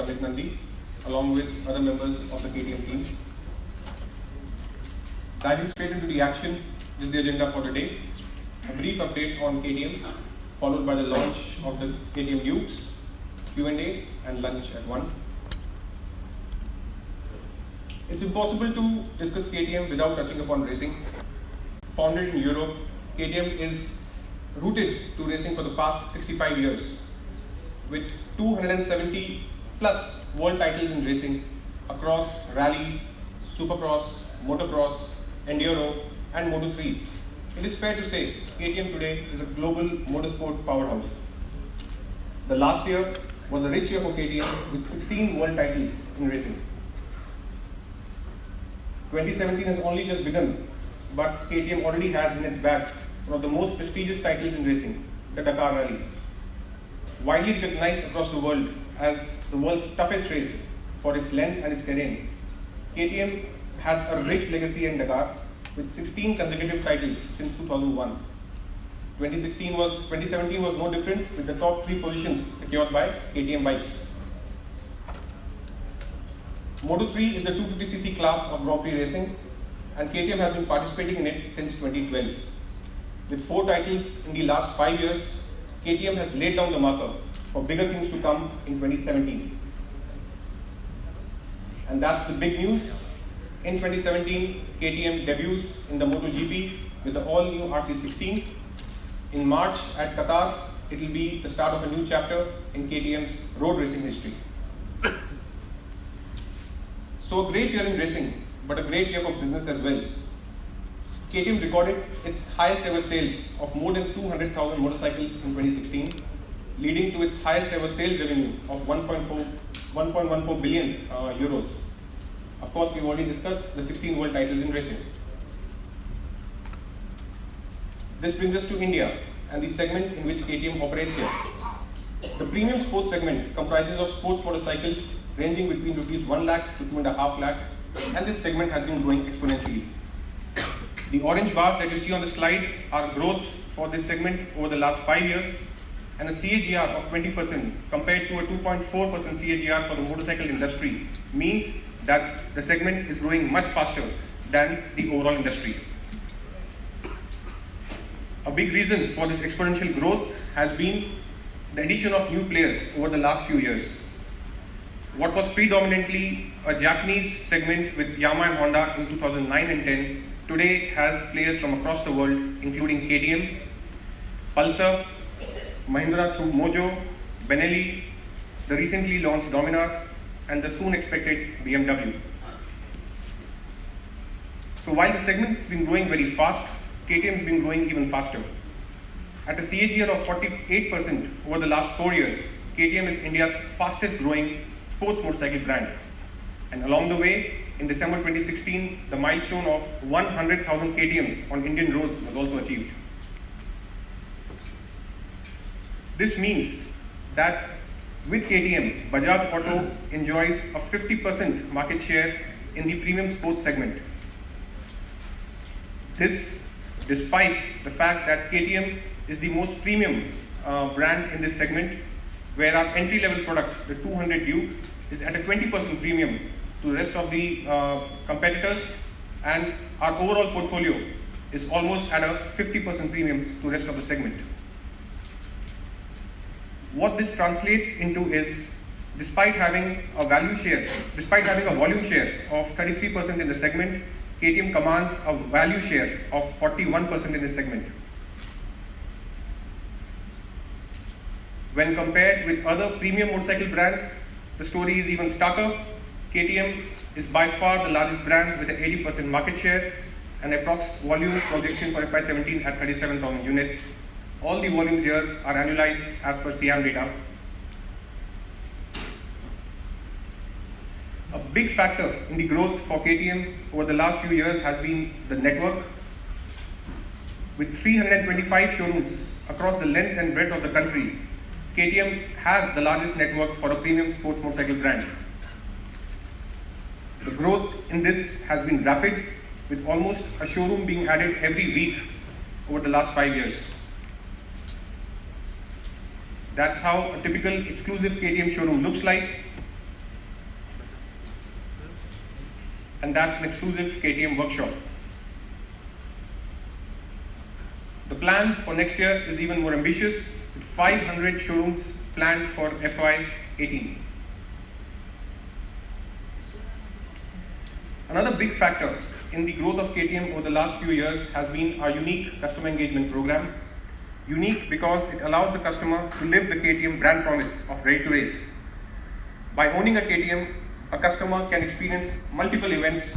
Shamit Nandi, along with other members of the KTM team. Diving straight into the action, this is the agenda for today. A brief update on KTM, followed by the launch of the KTM Dukes, Q&A, and lunch at 1. It's impossible to discuss KTM without touching upon racing. Founded in Europe, KTM is rooted to racing for the past 65 years, with 270 plus world titles in racing across rally, supercross, motocross, enduro, and Moto3. It is fair to say KTM today is a global motorsport powerhouse. The last year was a rich year for KTM with 16 world titles in racing. 2017 has only just begun, but KTM already has in its bag one of the most prestigious titles in racing, the Dakar Rally. Widely recognized across the world as the world's toughest race for its length and its terrain, KTM has a rich legacy in Dakar with 16 consecutive titles since 2001. 2017 was no different, with the top 3 positions secured by KTM bikes. Moto3 is the 250cc class of Grand Prix racing, and KTM has been participating in it since 2012. With 4 titles in the last 5 years, KTM has laid down the marker for bigger things to come in 2017. And that's the big news. In 2017, KTM debuts in the MotoGP with the all-new RC16. In March at Qatar, it will be the start of a new chapter in KTM's road racing history. So a great year in racing, but a great year for business as well. KTM recorded its highest ever sales of more than 200,000 motorcycles in 2016, leading to its highest ever sales revenue of 1.14 billion euros. Of course, we've already discussed the 16 world titles in racing. This brings us to India and the segment in which KTM operates here. The premium sports segment comprises of sports motorcycles ranging between rupees 1 lakh to 2.5 lakh, and this segment has been growing exponentially. The orange bars that you see on the slide are growths for this segment over the last 5 years, and a CAGR of 20% compared to a 2.4% CAGR for the motorcycle industry means that the segment is growing much faster than the overall industry. A big reason for this exponential growth has been the addition of new players over the last few years. What was predominantly a Japanese segment with Yamaha and Honda in 2009 and 10 today has players from across the world, including KTM, Pulsar, Mahindra through Mojo, Benelli, the recently launched Dominar, and the soon expected BMW. So while the segment's been growing very fast, KTM's been growing even faster. At a CAGR of 48% over the last 4 years, KTM is India's fastest growing sports motorcycle brand. And along the way, in December 2016, the milestone of 100,000 KTMs on Indian roads was also achieved. This means that with KTM, Bajaj Auto enjoys a 50% market share in the premium sports segment. This despite the fact that KTM is the most premium brand in this segment, where our entry-level product, the 200 Duke, is at a 20% premium to the rest of the competitors, and our overall portfolio is almost at a 50% premium to the rest of the segment. What this translates into is, despite having a volume share of 33% in the segment, KTM commands a value share of 41% in this segment. When compared with other premium motorcycle brands, the story is even starker. KTM is by far the largest brand with an 80% market share and approx volume projection for FY17 at 37,000 units. All the volumes here are annualized as per SIAM data. A big factor in the growth for KTM over the last few years has been the network. With 325 showrooms across the length and breadth of the country, KTM has the largest network for a premium sports motorcycle brand. The growth in this has been rapid, with almost a showroom being added every week over the last 5 years. That's how a typical exclusive KTM showroom looks like. and that's an exclusive KTM workshop. The plan for next year is even more ambitious, with 500 showrooms planned for FY18. Another big factor in the growth of KTM over the last few years has been our unique customer engagement program. Unique because it allows the customer to live the KTM brand promise of ready to race. By owning a KTM, a customer can experience multiple events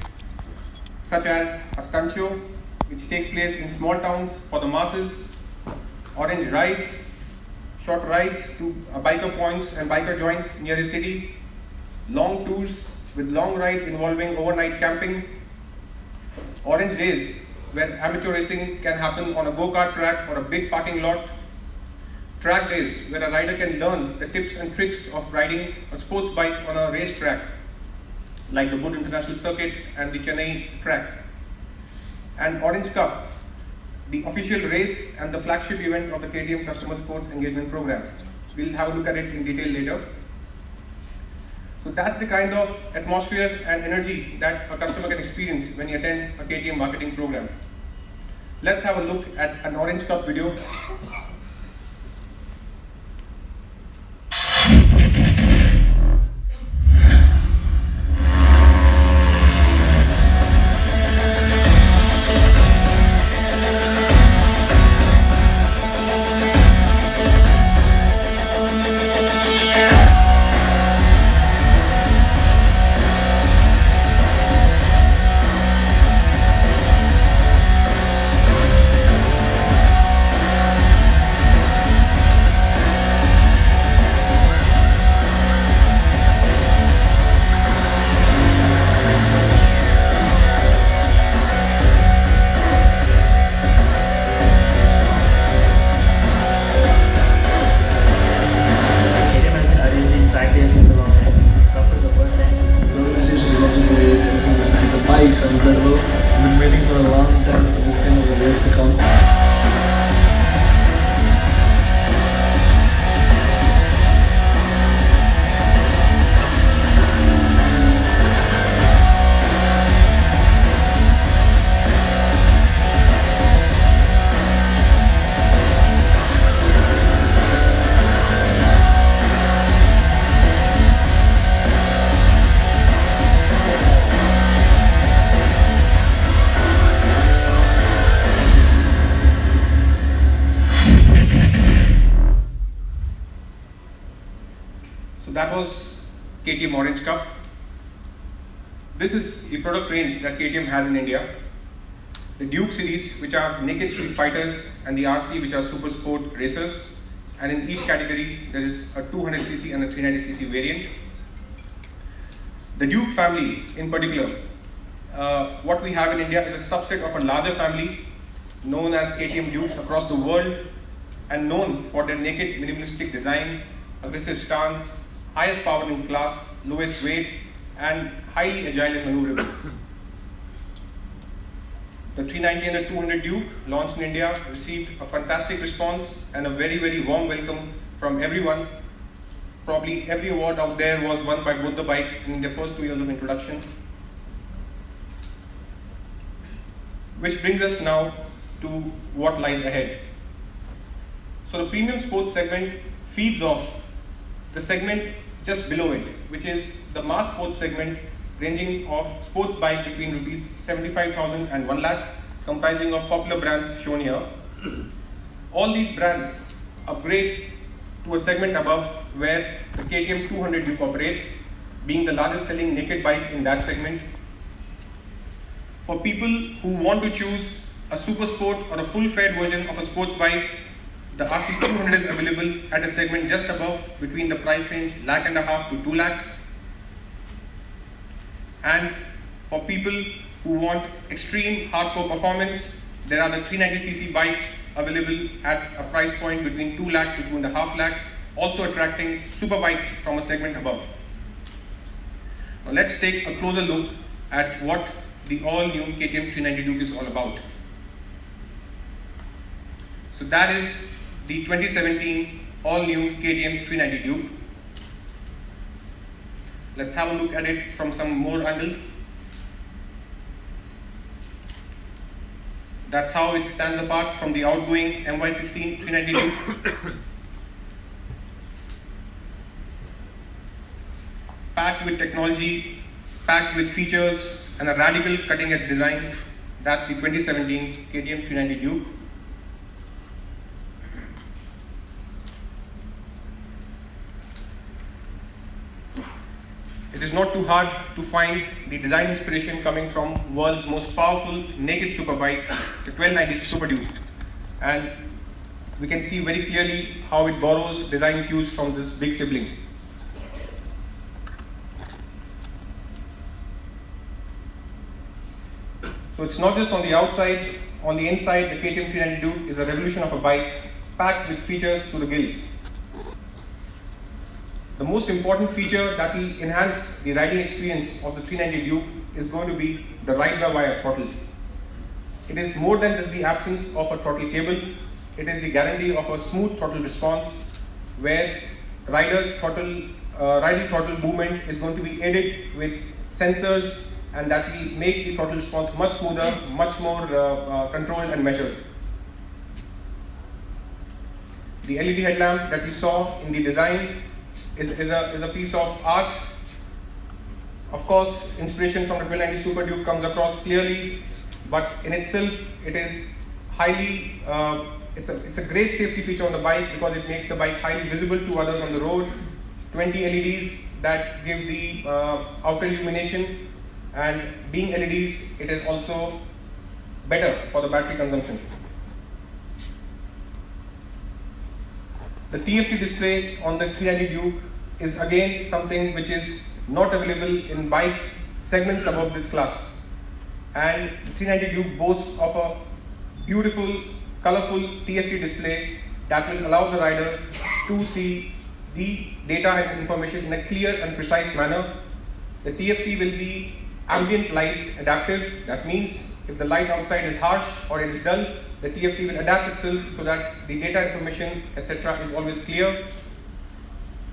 such as a stunt show, which takes place in small towns for the masses, orange rides, short rides to biker points and biker joints near a city, long tours with long rides involving overnight camping, orange days where amateur racing can happen on a go-kart track or a big parking lot, track days where a rider can learn the tips and tricks of riding a sports bike on a race track like the Bud International Circuit and the Chennai track, and Orange Cup, the official race and the flagship event of the KTM Customer Sports Engagement Program. We'll have a look at it in detail later. So that's the kind of atmosphere and energy that a customer can experience when he attends a KTM marketing program. Let's have a look at an Orange Cup video. Bikes are incredible. I've been waiting for a long time for this kind of a race to come. That was KTM Orange Cup. This is the product range that KTM has in India. The Duke series, which are naked street fighters, and the RC, which are super sport racers. And in each category, there is a 200cc and a 390cc variant. The Duke family in particular, what we have in India is a subset of a larger family known as KTM Dukes across the world, and known for their naked minimalistic design, aggressive stance, highest power in class, lowest weight, and highly agile and maneuverable. The 390 and the 200 Duke, launched in India, received a fantastic response and a very, very warm welcome from everyone. Probably every award out there was won by both the bikes in their first 2 years of introduction. Which brings us now to what lies ahead. So the premium sports segment feeds off the segment just below it, which is the mass sports segment, ranging of sports bike between rupees 75,000 and 1 lakh, comprising of popular brands shown here. All these brands upgrade to a segment above where the KTM 200 Duke operates, being the largest selling naked bike in that segment. For people who want to choose a super sport or a full-fed version of a sports bike, the RC 200 is available at a segment just above, between the price range $1.5 to 2 lakhs. And for people who want extreme hardcore performance, there are the 390cc bikes available at a price point between 2 lakh to 2.5 lakh, also attracting super bikes from a segment above. Now let's take a closer look at what the all-new KTM 390 Duke is all about. So that is the 2017 all-new KTM 390 Duke. Let's have a look at it from some more angles. That's how it stands apart from the outgoing MY16 390 Duke. Packed with technology, packed with features, and a radical cutting-edge design. That's the 2017 KTM 390 Duke. It is not too hard to find the design inspiration coming from world's most powerful naked superbike, the 1290 Super Duke. And we can see very clearly how it borrows design cues from this big sibling. So it's not just on the outside, on the inside, the KTM 390 Duke is a revolution of a bike packed with features to the gills. The most important feature that will enhance the riding experience of the 390 Duke is going to be the ride-by-wire throttle. It is more than just the absence of a throttle cable, it is the guarantee of a smooth throttle response where riding throttle movement is going to be aided with sensors, and that will make the throttle response much smoother, much more controlled and measured. The LED headlamp that we saw in the design is a piece of art. Of course, inspiration from the 1290 Super Duke comes across clearly, but in itself, it is highly, it's a great safety feature on the bike because it makes the bike highly visible to others on the road. 20 LEDs that give the outer illumination, and being LEDs, it is also better for the battery consumption. The TFT display on the 390 Duke is again something which is not available in bikes segments above this class. And the 390 Duke boasts of a beautiful, colorful TFT display that will allow the rider to see the data and information in a clear and precise manner. The TFT will be ambient light adaptive. That means if the light outside is harsh or it is dull, the TFT will adapt itself so that the data information, etc. is always clear.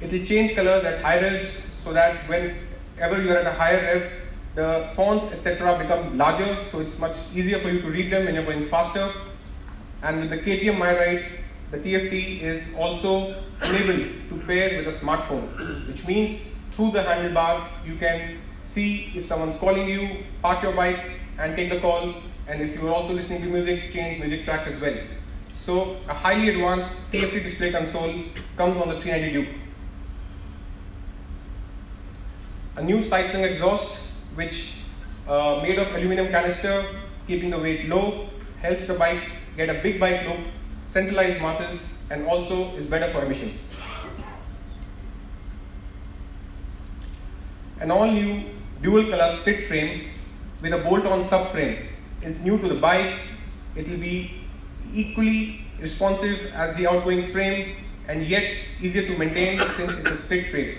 It will change colors at high revs so that whenever you are at a higher rev, the fonts, etc. become larger, so it's much easier for you to read them when you're going faster. And with the KTM MyRide, the TFT is also enabled to pair with a smartphone, which means through the handlebar you can see if someone's calling you, park your bike and take the call, and if you're also listening to music, change music tracks as well. So a highly advanced TFT display console comes on the 390 Duke. A new side-slung exhaust, which made of aluminum canister, keeping the weight low, helps the bike get a big bike look, centralized masses, and also is better for emissions. An all-new dual-color split frame with a bolt-on subframe is new to the bike. It will be equally responsive as the outgoing frame and yet easier to maintain since it's a split frame.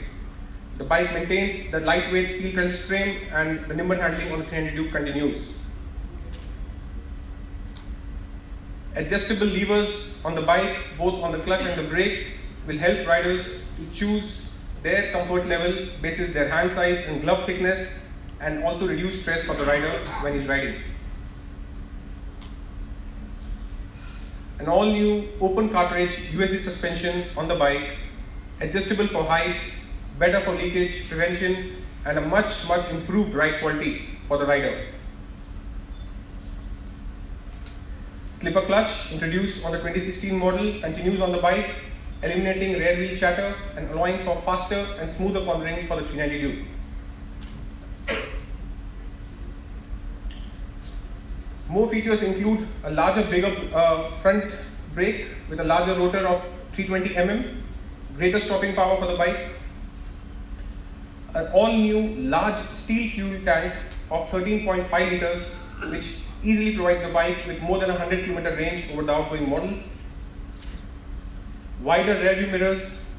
The bike maintains the lightweight steel trellis frame and the nimble handling on the 390 Duke continues. Adjustable levers on the bike, both on the clutch and the brake, will help riders to choose their comfort level basis their hand size and glove thickness, and also reduce stress for the rider when he's riding. An all-new open cartridge USD suspension on the bike, adjustable for height, better for leakage prevention, and a much improved ride quality for the rider. Slipper clutch introduced on the 2016 model continues on the bike, eliminating rear wheel chatter and allowing for faster and smoother cornering for the 390 Duke. More features include a larger, bigger front brake with a larger rotor of 320 mm, greater stopping power for the bike, an all-new large steel fuel tank of 13.5 liters, which easily provides the bike with more than 100 km range over the outgoing model, wider rear view mirrors,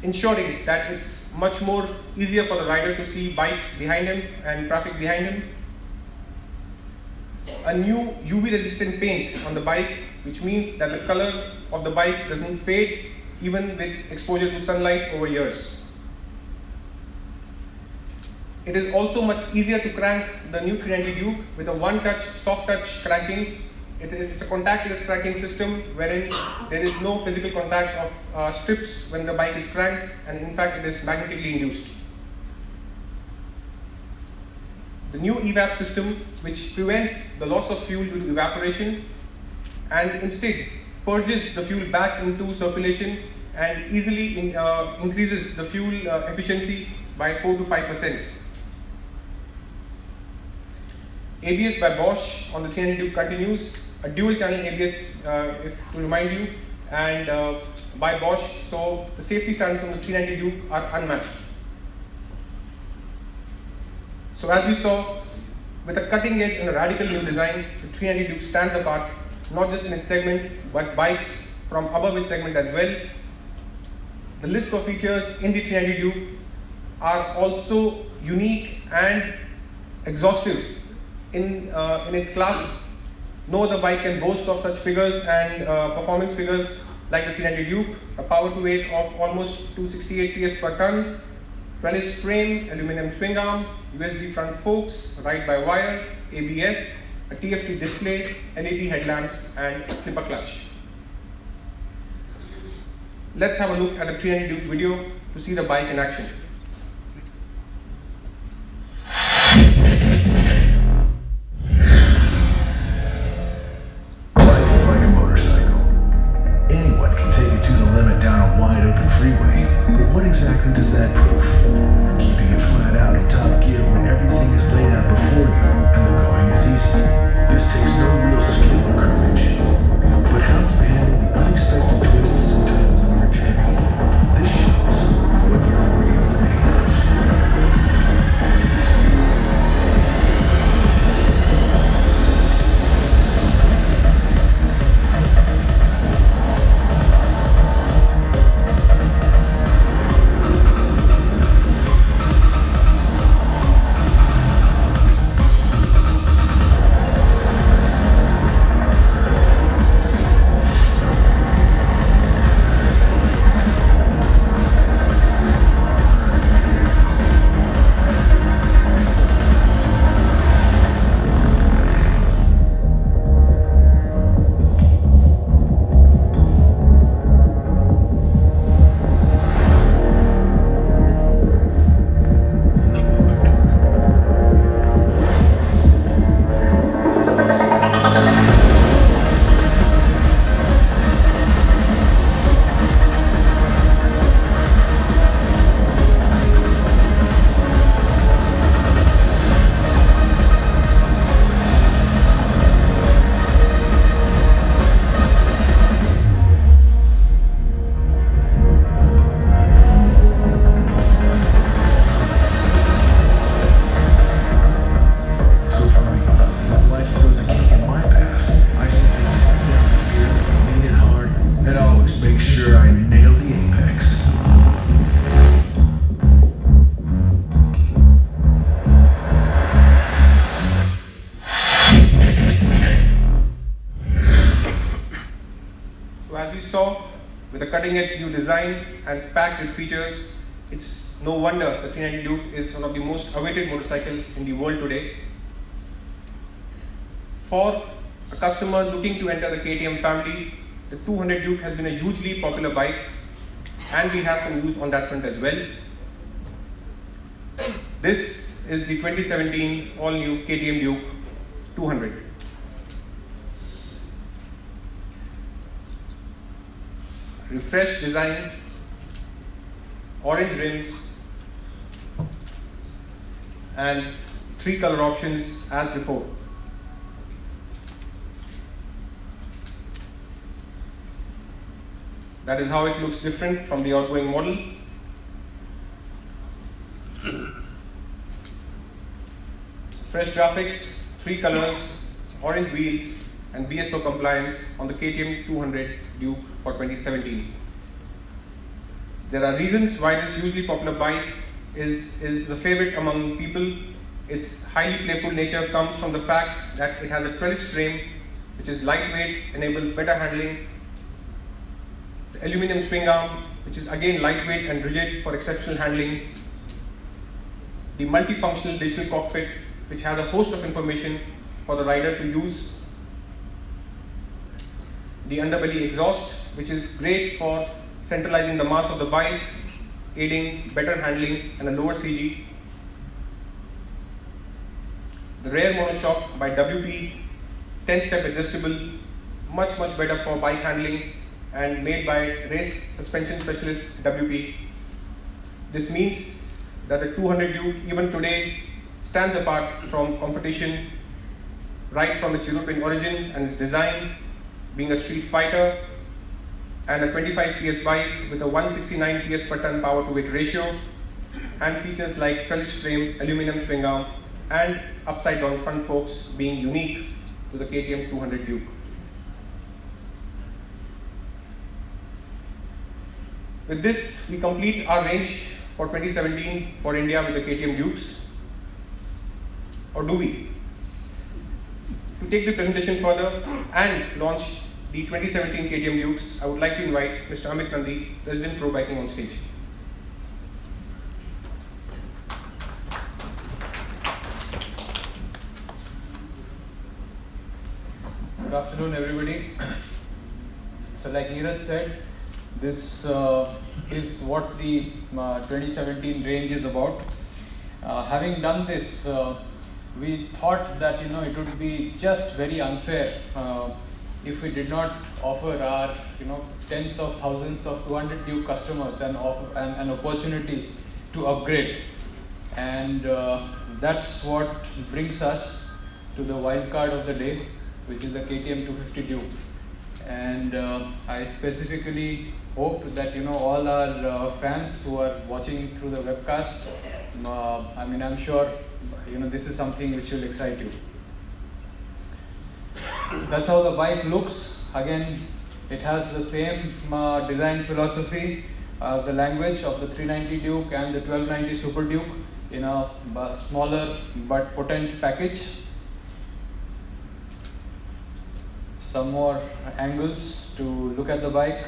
ensuring that it's much more easier for the rider to see bikes behind him and traffic behind him. A new UV resistant paint on the bike, which means that the color of the bike doesn't fade even with exposure to sunlight over years. It is also much easier to crank the new 390 Duke with a one-touch, soft-touch cranking. It's a contactless cranking system wherein there is no physical contact of strips when the bike is cranked, and in fact it is magnetically induced. The new evap system, which prevents the loss of fuel due to evaporation and instead purges the fuel back into circulation and easily increases the fuel efficiency by 4 to 5%. ABS by Bosch on the 390 Duke continues, a dual channel ABS to remind you, and by Bosch, so the safety standards on the 390 Duke are unmatched. So as we saw, with a cutting edge and a radical new design, the 390 Duke stands apart, not just in its segment, but bikes from above its segment as well. The list of features in the 390 Duke are also unique and exhaustive in its class. No other bike can boast of such figures and performance figures like the 390 Duke, a power to weight of almost 268 PS per ton, 12-inch frame, aluminum swing arm, USB front forks, ride-by-wire, ABS, a TFT display, LED headlamps, and slipper clutch. Let's have a look at the 390 Duke video to see the bike in action. Life is like a motorcycle. Anyone can take it to the limit down a wide open freeway, but what exactly does that prove? Keeping it flat out in top gear when everything is laid out before you and the going is easy. This takes no real skill or courage. But how you handle the unexpected twists and turns on your journey, this shows what you're really made of. Saw with a cutting-edge new design and packed with features, it's no wonder the 390 Duke is one of the most awaited motorcycles in the world today. For a customer looking to enter the KTM family, the 200 Duke has been a hugely popular bike, and we have some news on that front as well. This is the 2017 all-new KTM Duke 200. Refreshed design, orange rims, and 3 color options as before. That is how it looks different from the outgoing model. So fresh graphics, 3 colors, orange wheels, and BS4 compliance on the KTM 200 Duke for 2017. There are reasons why this hugely popular bike is a favorite among people. Its highly playful nature comes from the fact that it has a trellis frame which is lightweight, enables better handling. The aluminum swing arm, which is again lightweight and rigid for exceptional handling. the multifunctional digital cockpit, which has a host of information for the rider to use, the underbelly exhaust, which is great for centralizing the mass of the bike, aiding better handling and a lower CG. The rear monoshock by WP, 10-step adjustable, much better for bike handling and made by race suspension specialist WP. This means that the 200 Duke even today stands apart from competition right from its European origins and its design, being a street fighter and a 25 PS bike with a 169 PS per ton power to weight ratio, and features like trellis frame, aluminum swing arm and upside down front forks being unique to the KTM 200 Duke. With this, we complete our range for 2017 for India with the KTM Dukes. Or do we? To take the presentation further and launch the 2017 KTM Dukes, I would like to invite Mr. Amit Nandi, President Pro Biking, on stage. Good afternoon, everybody. So, like Neeraj said, this is what the 2017 range is about. Having done this, we thought that it would be just very unfair if we did not offer our tens of thousands of 200 Duke customers an opportunity to upgrade, and that's what brings us to the wild card of the day, which is the KTM 250 Duke. And I specifically hope that all our fans who are watching through the webcast, I'm sure this is something which will excite you. That's how the bike looks. Again, it has the same design philosophy, the language of the 390 Duke and the 1290 Super Duke in a smaller but potent package. Some more angles to look at the bike.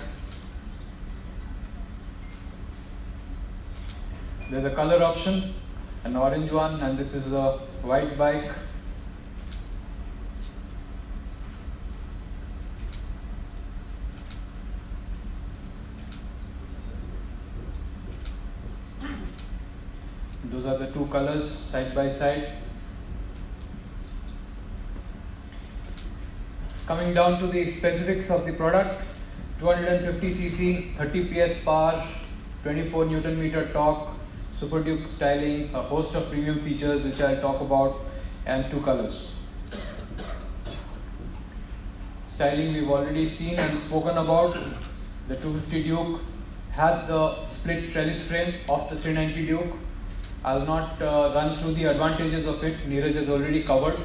There's a color option, an orange one, and this is the white bike. Those are the two colors side by side. Coming down to the specifics of the product, 250cc, 30 PS power, 24 Newton meter torque, Super Duke styling, a host of premium features which I'll talk about, and two colors. Styling we've already seen and spoken about. The 250 Duke has the split trellis frame of the 390 Duke. I'll not run through the advantages of it, Neeraj has already covered.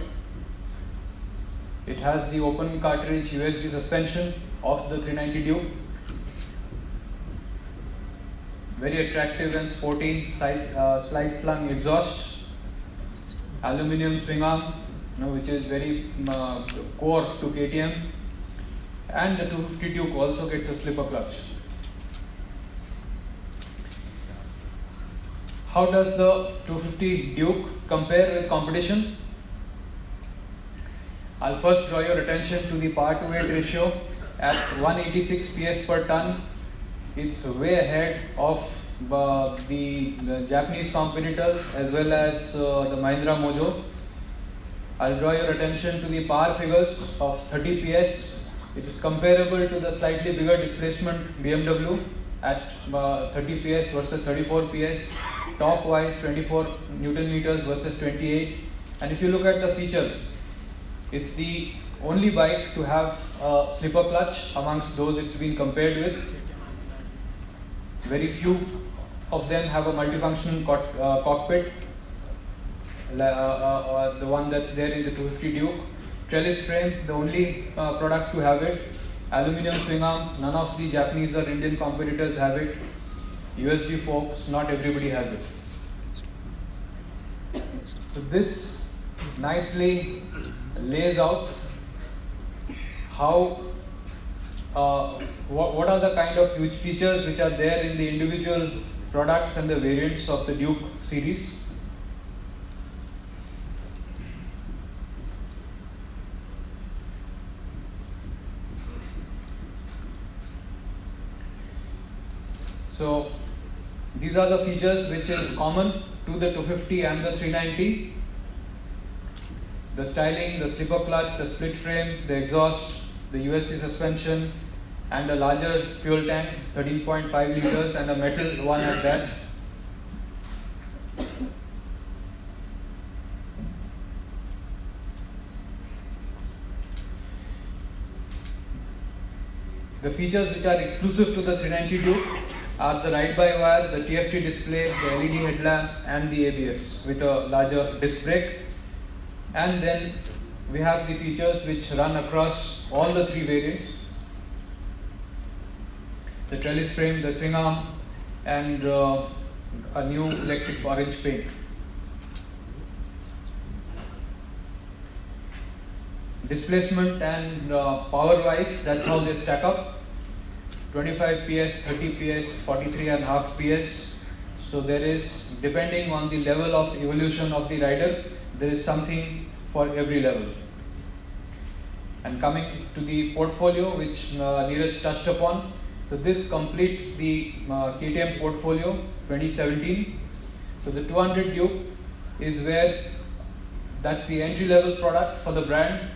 It has the open cartridge USD suspension of the 390 Duke. Very attractive and sporty slide slung exhaust. Aluminum swing arm, which is very core to KTM. And the 250 Duke also gets a slipper clutch. How does the 250 Duke compare with competition? I'll first draw your attention to the power to weight ratio at 186 PS per ton. It's way ahead of the Japanese competitors as well as the Mahindra Mojo. I'll draw your attention to the power figures of 30 PS. It is comparable to the slightly bigger displacement BMW at 30 PS versus 34 PS. Torque wise, 24 Newton meters versus 28. And if you look at the features, it's the only bike to have a slipper clutch amongst those it's been compared with. Very few of them have a multifunctional cockpit, the one that's there in the 250 Duke. Trellis frame, the only product to have it. Aluminum swing arm, none of the Japanese or Indian competitors have it. USB forks, not everybody has it. So this nicely lays out how what are the kind of huge features which are there in the individual products and the variants of the Duke series. So these are the features which is common to the 250 and the 390. The styling, the slipper clutch, the split frame, the exhaust, the USD suspension, and a larger fuel tank, 13.5 liters, and a metal one at that. The features which are exclusive to the 390 Duke are the ride-by-wire, the TFT display, the LED headlamp, and the ABS with a larger disc brake. And then we have the features which run across all the three variants: the trellis frame, the swing arm, and a new electric orange paint. Displacement and power wise, that's how they stack up: 25 PS, 30 PS, 43.5 PS. So there is, depending on the level of evolution of the rider, there is something for every level. And coming to the portfolio which Neeraj touched upon, so this completes the KTM portfolio 2017. So the 200 Duke is where, that's the entry level product for the brand,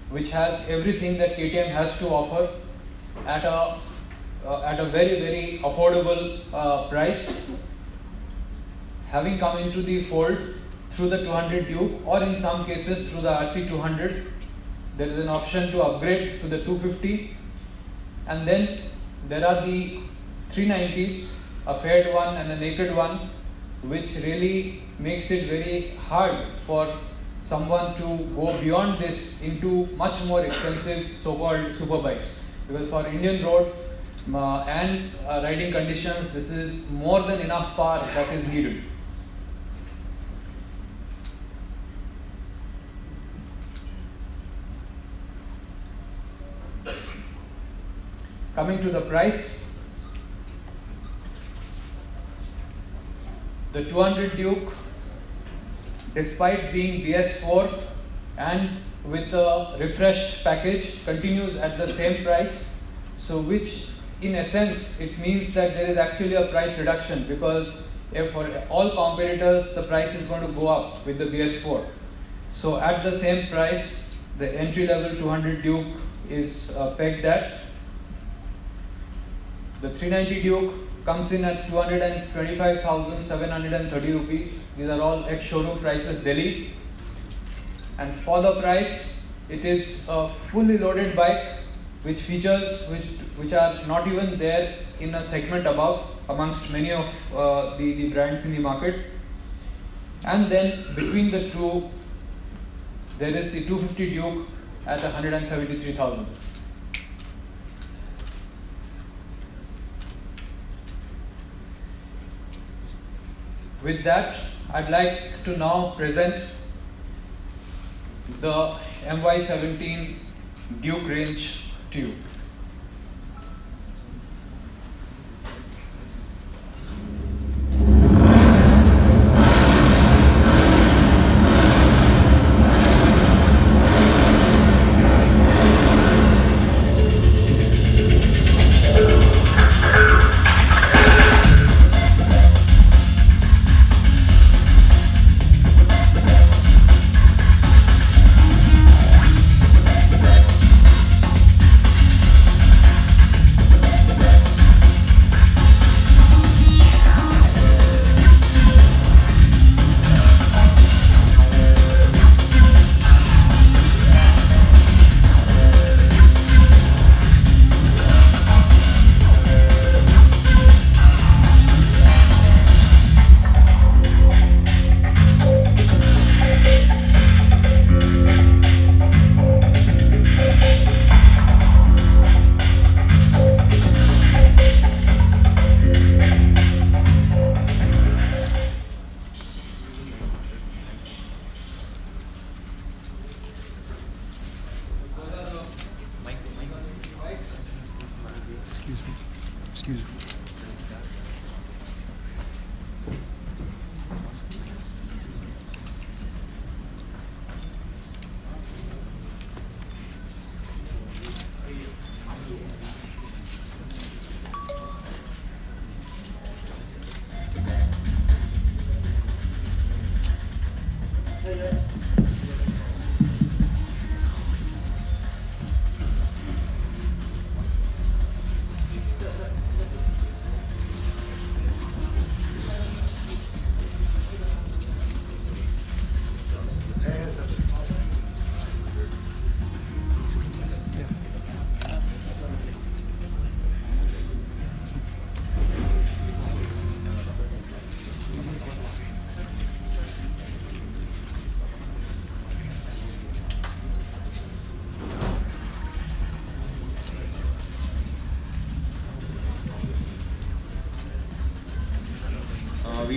which has everything that KTM has to offer at a very, very affordable price. Having come into the fold through the 200 Duke, or in some cases through the RC200, there is an option to upgrade to the 250. And then there are the 390s, a faired one and a naked one, which really makes it very hard for someone to go beyond this into much more expensive so-called super bikes. Because for Indian roads and riding conditions, this is more than enough power that is needed. Coming to the price, the 200 Duke, despite being BS4 and with a refreshed package, continues at the same price. So which in essence, it means that there is actually a price reduction, because if for all competitors the price is going to go up with the BS4. So at the same price, the entry level 200 Duke is pegged at. The 390 Duke comes in at 225,730 rupees. These are all ex-showroom prices, Delhi. And for the price, it is a fully loaded bike, which features which are not even there in a segment above amongst many of the brands in the market. And then between the two, there is the 250 Duke at 173,000. With that, I'd like to now present the MY17 Duke range to you.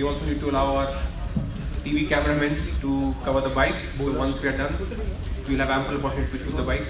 we also need to allow our TV cameraman to cover the bike. So once we are done, we'll have ample opportunity to shoot the bike.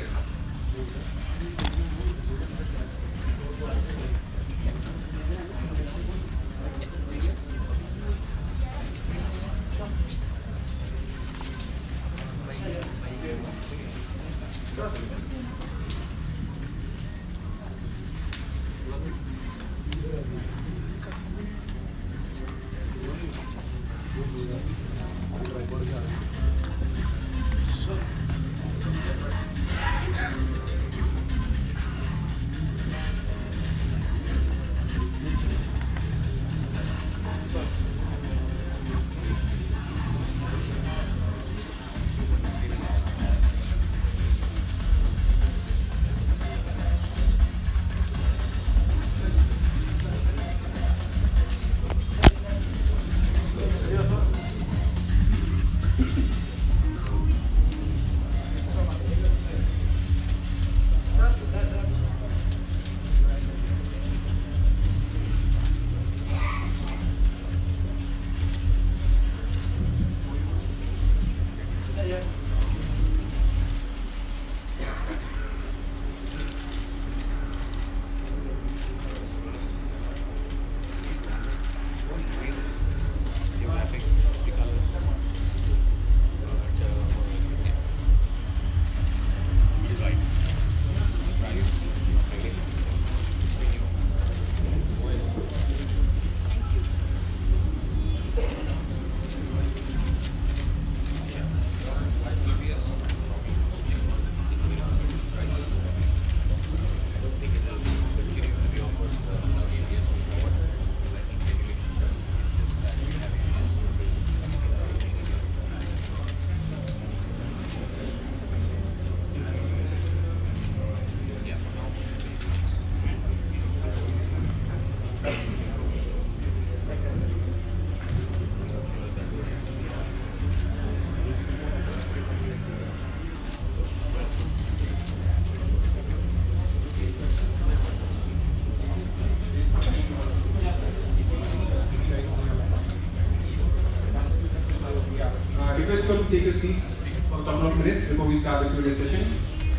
Request you to take your seats for a couple of minutes before we start the Q&A session.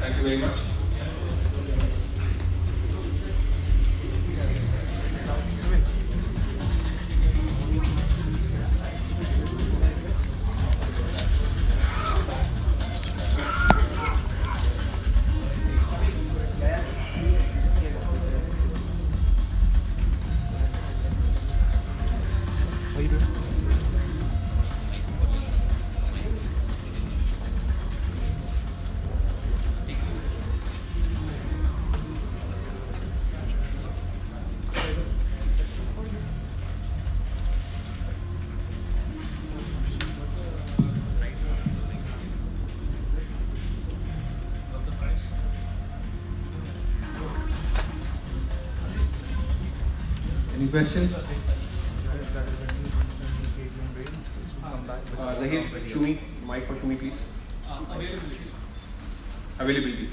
Thank you very much. Any questions? Zahir, Shumi, mic for Shumi, please. Availability.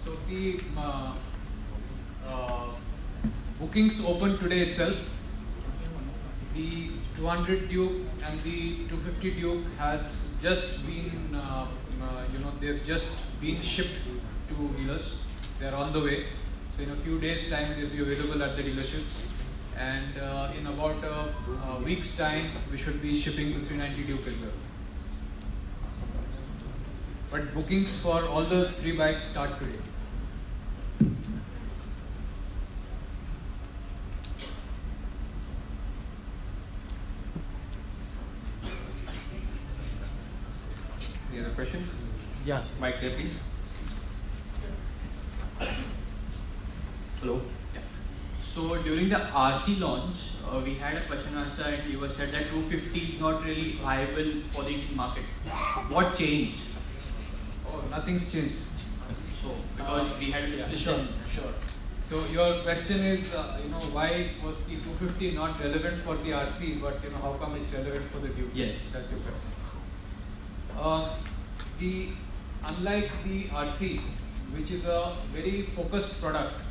So the bookings open today itself. The 200 Duke and the 250 Duke has just been, they've just been shipped to dealers. They are on the way. So in a few days' time, they'll be available at the dealerships. And in about a week's time, we should be shipping the 390 Duke as well. But bookings for all the three bikes start today. Any other questions? Yeah. Mic there, please. Hello. Yeah. So during the RC launch, we had a question answer and you were said that 250 is not really viable for the Indian market. What changed? Oh, nothing's changed. So because we had a discussion. Sure. So your question is, why was the 250 not relevant for the RC, but how come it's relevant for the Duke? Yes. That's your question. Unlike the RC, which is a very focused product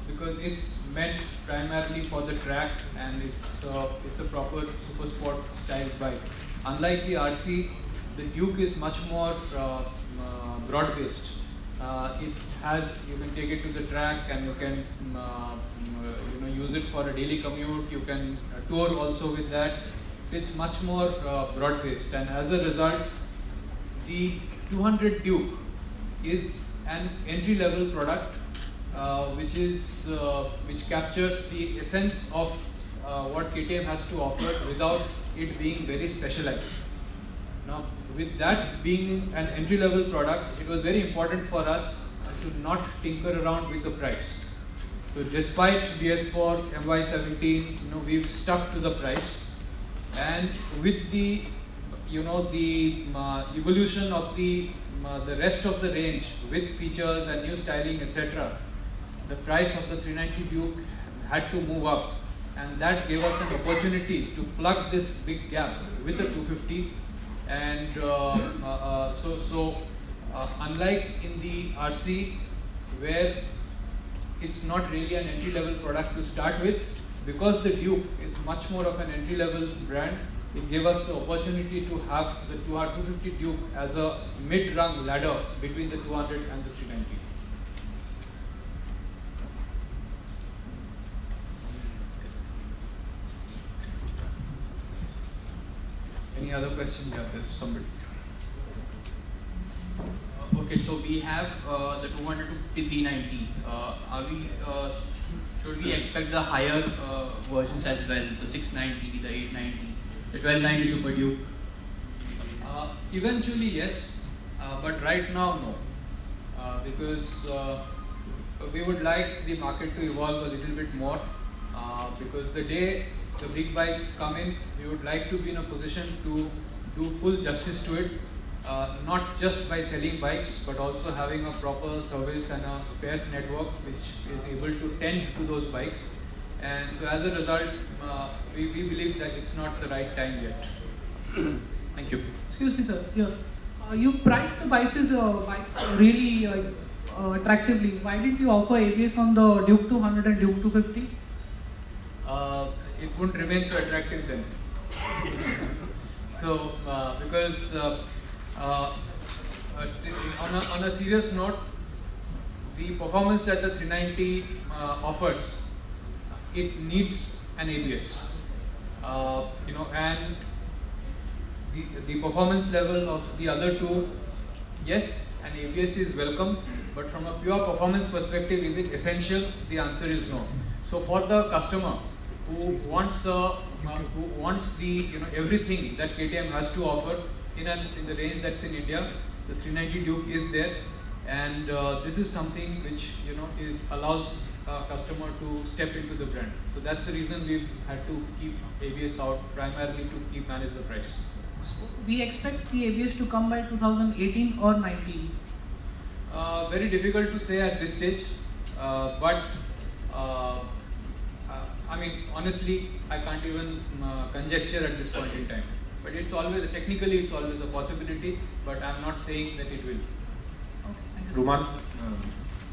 because it's meant primarily for the track, and it's a proper super sport style bike. Unlike the RC, the Duke is much more broad based. It has, you can take it to the track and you can use it for a daily commute. You can tour also with that. So it's much more broad based, and as a result, the 200 Duke is an entry level product which captures the essence of what KTM has to offer without it being very specialized. Now, with that being an entry level product, it was very important for us to not tinker around with the price. So despite BS4, MY17, we've stuck to the price, and with the evolution of the rest of the range with features and new styling, etc., the price of the 390 Duke had to move up, and that gave us an opportunity to plug this big gap with the 250. And unlike in the RC, where it's not really an entry level product to start with, because the Duke is much more of an entry level brand, it gave us the opportunity to have the 250 Duke as a mid-rung ladder between the 200 and the 390. Any other question? Yeah, there's somebody. Okay, so we have the 200 to 390. Should we expect the higher versions as well, the 690, the 890, the 1290 Super Duke? Eventually, yes, but right now, no, because we would like the market to evolve a little bit more, because the day the big bikes come in, we would like to be in a position to do full justice to it, not just by selling bikes, but also having a proper service and a spares network which is able to tend to those bikes. And so as a result, we believe that it's not the right time yet. Thank you. Excuse me, sir. Here, you priced the bikes really attractively. Why didn't you offer ABS on the Duke 200 and Duke 250? It wouldn't remain so attractive then. So, because on a serious note, the performance that the 390 offers, it needs an ABS, and the performance level of the other two, yes, an ABS is welcome, but from a pure performance perspective, is it essential? The answer is no. So for the customer who wants the everything that KTM has to offer in the range that's in India, the 390 Duke is there, and this is something which it allows a customer to step into the brand. So that's the reason we've had to keep ABS out, primarily to manage the price. So we expect the ABS to come by 2018 or 19. Very difficult to say at this stage, but I mean, honestly, I can't even conjecture at this point in time. But technically it's always a possibility, but I'm not saying that it will. Okay, thank you. Roman?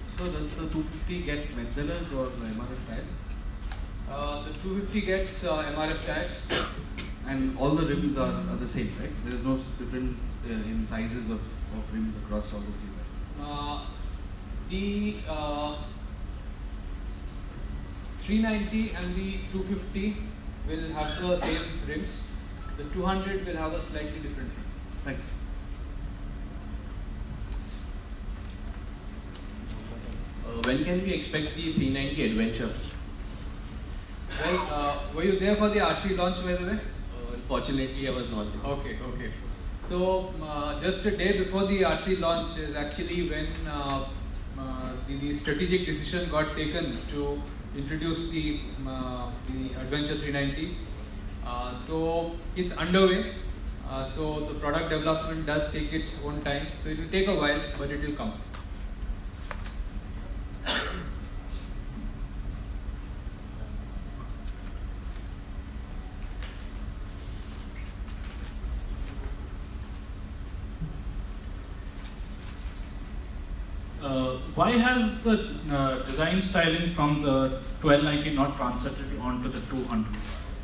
So does the 250 get Metzeler's or MRF tires? The 250 gets MRF tires. And all the rims are the same, right? There is no difference in sizes of rims across all the three tires. The 390 and the 250 will have the same rims. The 200 will have a slightly different rim. Thank you. When can we expect the 390 Adventure? Well, were you there for the RC launch, by the way? Unfortunately, I was not there. Okay. So, just a day before the RC launch is actually when the strategic decision got taken to introduce the Adventure 390. So, it's underway. So, the product development does take its own time. So, it will take a while, but it will come. why has the design styling from the 1290 not translated onto the 200?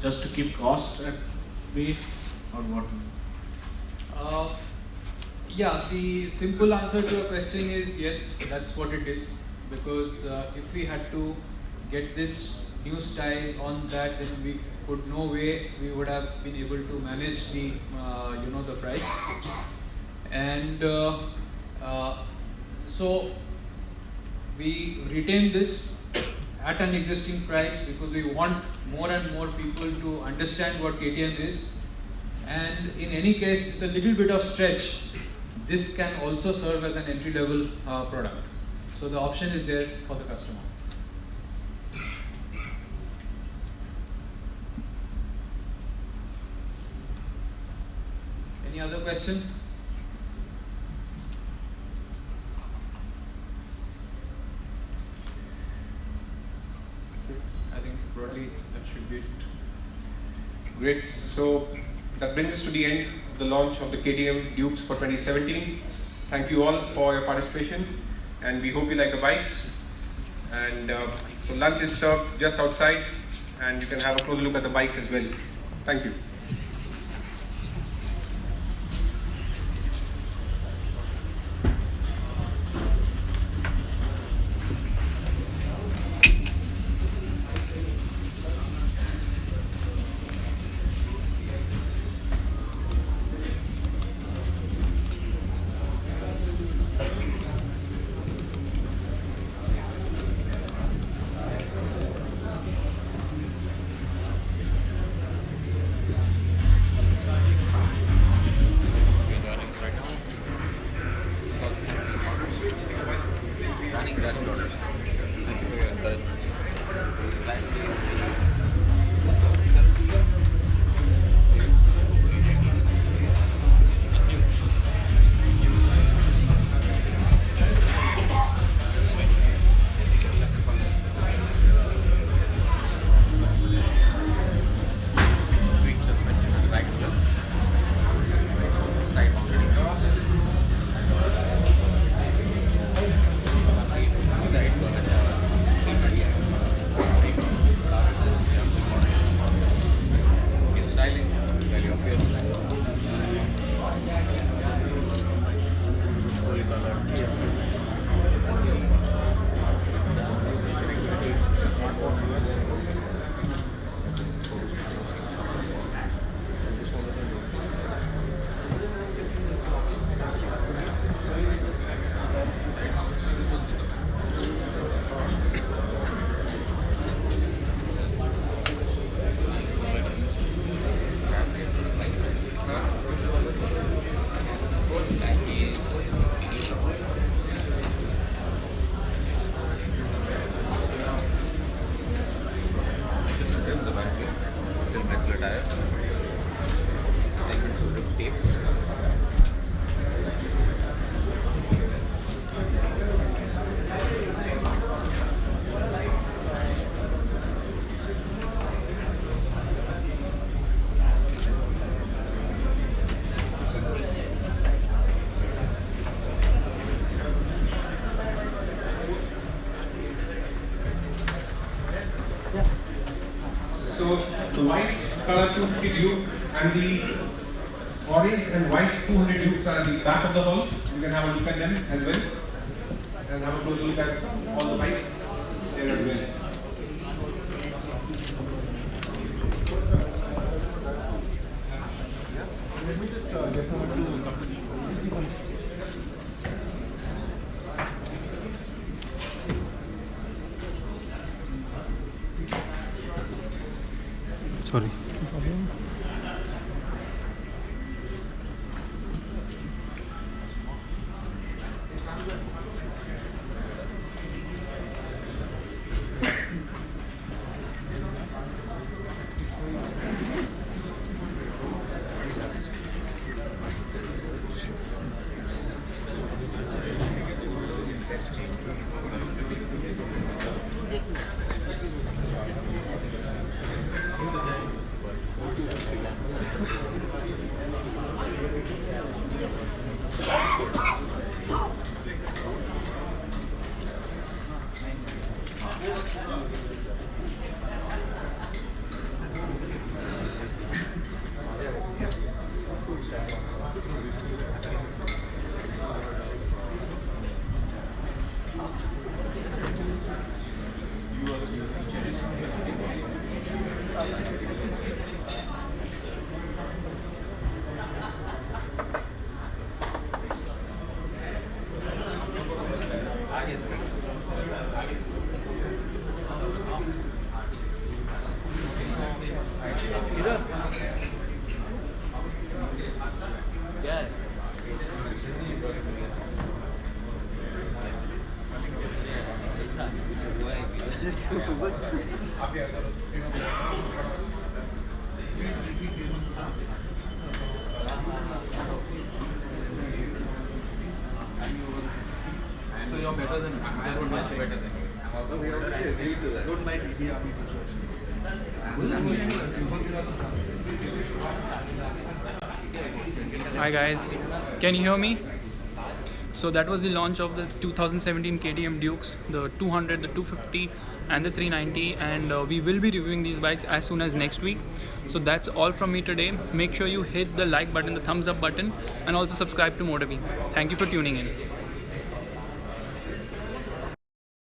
Just to keep costs at bay, or what? Yeah, the simple answer to your question is yes, that's what it is. Because if we had to get this new style on that, then we could no way we would have been able to manage the the price. And so we retain this at an existing price because we want more and more people to understand what KTM is. And in any case, with a little bit of stretch, this can also serve as an entry-level product. So the option is there for the customer. Any other question? I think broadly that should be it. Great. So that brings us to the end of the launch of the KTM Dukes for 2017. Thank you all for your participation, and we hope you like the bikes. And so lunch is served just outside, and you can have a closer look at the bikes as well. Thank you. So the white color 250 Duke and the orange and white 200 Dukes are at the back of the hall. You can have a look at them as well and have a close look at all the bikes there as well. Let me just get someone to come to the show. Sorry. No problem. So you're better than us. Is that what you're saying? Better than you. I'm also better than you. Don't mind India Army Hi guys, can you hear me? So that was the launch of the 2017 KTM Dukes, the 200, the 250 and the 390, and we will be reviewing these bikes as soon as next week. So that's all from me today. Make sure you hit the like button, the thumbs up button, and also subscribe to MotorBeam. Thank you for tuning in.